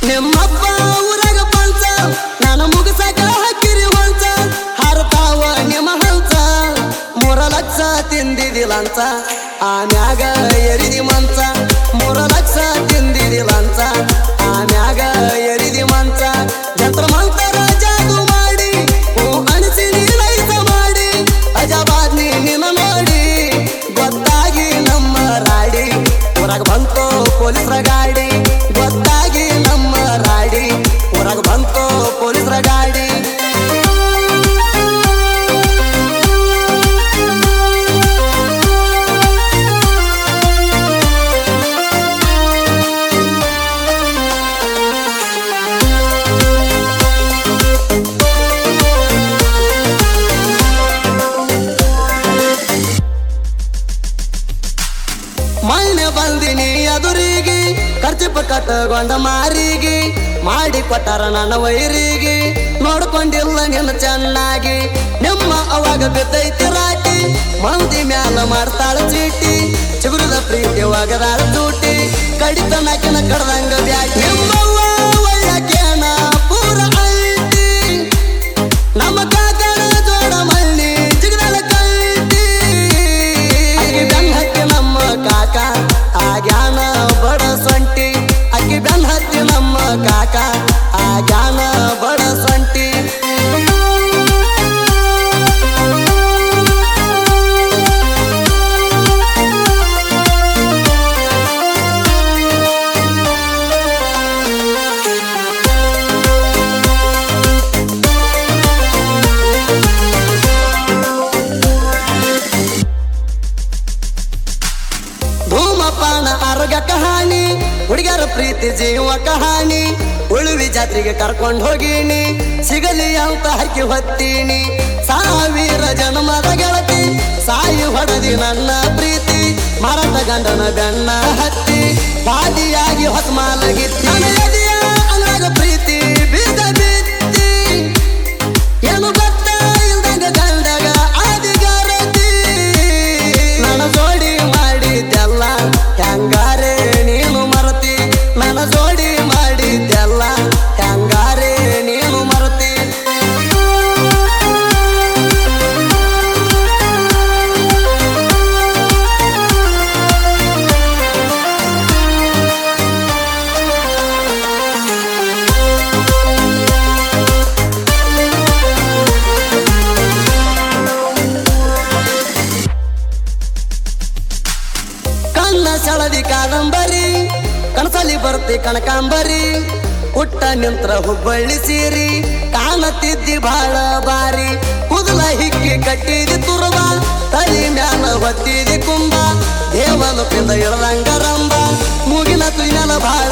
ನಿಮ್ಮಪ್ಪ ಊರಾಗ ಪಂಚ ನಾನು ಮುಗಸಾಕ ಹಾಕಿರಿ ಹೊಂಚ ಹಾರತಾವ ನಿಮ್ಮ ಹಂಚ 3 ಲಕ್ಷ ತಿಂದಿದಿ ಲಂಚ ಆಮ್ಯಾಗ ಎರಿದಿ ಮಂಚ 3 ಲಕ್ಷ ತಿಂದಿದಿ ಲಂಚ ಆಮ್ಯಾಗ ಎರಿದಿ ಮಂಚ ಜಂತ್ರ ಮಂತರ ಜಾದು ಮಾಡಿ ಹೂ ಅಣಿಸಿ ಲೈಸ ಮಾಡಿ ಅಜಾಬಾದ್ ನಿನ್ನ ನೋಡಿ ಗೊತ್ತಾಗಿ ನಮ್ಮ ರಾಡಿ ಊರಾಗ ಬಂತು ಪೊಲೀಸರ ಗಾಡಿ ಗೊತ್ತಾಗಿ ನಮ್ಮ ರಾಡಿ ಊರಾಗ ಬಂತು ಪೊಲೀಸರ ಗಾಡಿ ಮೈನೆ ಬಂದಿನಿ ಎದುರಿಗೆ ಖರ್ಚಿಪ ಕಟ್ಟಗೊಂಡ ಮಾರಿಗೆ ಮಾಡಿ ಕೊಟ್ಟಾರ ನನ್ನ ವೈರಿಗೆ ನೋಡ್ಕೊಂಡಿಲ್ಲ ನಿನ್ನ ಚೆನ್ನಾಗಿ ನಿಮ್ಮ ಅವಾಗ ಬಿದ್ದೈತಿ ರಾಟಿ ಮಂದಿ ಮ್ಯಾಲ ಮಾಡ್ತಾಳ ಚೀಟಿ ಚಿಗುರದ ಪ್ರೀತಿ ಒಗದಾಳ ಚೂಟಿ ಕಡಿತನಕಿನ ಕಡ್ದಂಗ ಬ್ಯಾಟಿ ನಿಮ್ಮವ್ವ ಒಳ್ಳಕೇನ ಪೂರ ಐತಿ ನಮ್ಮ ಕಾಕನ ಜೋಡ ಮಳ್ಳಿ ಚಿಗದಳ ಕೈತಿ ಅಕ್ಕಿ ಬೆನ್ನ ಹತ್ತಿ ನಮ್ಮ ಕಾಕ ಆಗ್ಯಾನ ಬಡ ಸೊಂಟಿ ಅಕ್ಕಿ ಬೆನ್ನ ಹತ್ತಿ ನಮ್ಮ ಕಾಕ ಆಗ್ಯಾನ ಬಡ ಸೊಂಟಿ ಧೂಮಪಾನ ಆರೋಗ್ಯಕ್ಕ ಹಾನಿ ಹುಡುಗರ ಪ್ರೀತಿ ಜೀವಕ್ಕ ಹಾನಿ ಉಳುವಿ ಜಾತ್ರೆಗೆ ಕರ್ಕೊಂಡು ಹೋಗೀನಿ ಸಿಗಲಿ ಅಂತ ಹಕ್ಕಿ ಹೊತ್ತೀನಿ ಸಾವಿರ ಜನ್ಮದ ಗೆಳತಿ ಸಾಯಿ ಹೊಡೆದಿ ನನ್ನ ಪ್ರೀತಿ ಮಾರಾಟ ಗಂಡನ ಬೆನ್ನ ಹತ್ತಿ ಬಾದಿಯಾಗಿ ಹೊಸ ಮಾಲಗಿ ನನ್ನ ಎದೆಯ ಅನಾಗ ಪ್ರೀತಿ ಬೀಜ ಬಿತ್ತಿ ಏನು ಗೊತ್ತ ಇಲ್ದಂಗ ಗಂಡಗ ಆದಿಗಾರತಿ ನನ್ನ ಜೋಡಿ ಮಾಡಿದ್ದೆಲ್ಲ ಹೆಂಗಾರೆ ನೀನು ಮರತಿ ನನ್ನ ಜೋಡಿ ಮಾಡಿದ್ದೆಲ್ಲ ಹೆಂಗಾರೆ ನೀನು ಮರತಿ ಕಣ್ಣ ಸಳದಿ ಕಾದಂಬರಿ ಕನಸಲಿ ಬರ್ತಿ ಕನಕಾಂಬರಿ ಹುಟ್ಟ ನಿಂತ್ರ ಹುಬ್ಬಳ್ಳಿ ಸೀರಿ ಕಾಣತಿದ್ದಿ ಬಾಳ ಬಾರಿ ಕುದಲ ಹಿಕ್ಕಿ ಕಟ್ಟಿದಿ ತುರ್ಬ ತಲಿ ಮ್ಯಾಲ ಹೊತ್ತಿದಿ ಕುಂಬ ದೇವನ ಪಿಂದ ಇಳದಂಗ ರಂಬ ಮೂಗಿನ ತುಯ್ನಲ ಬಾಳ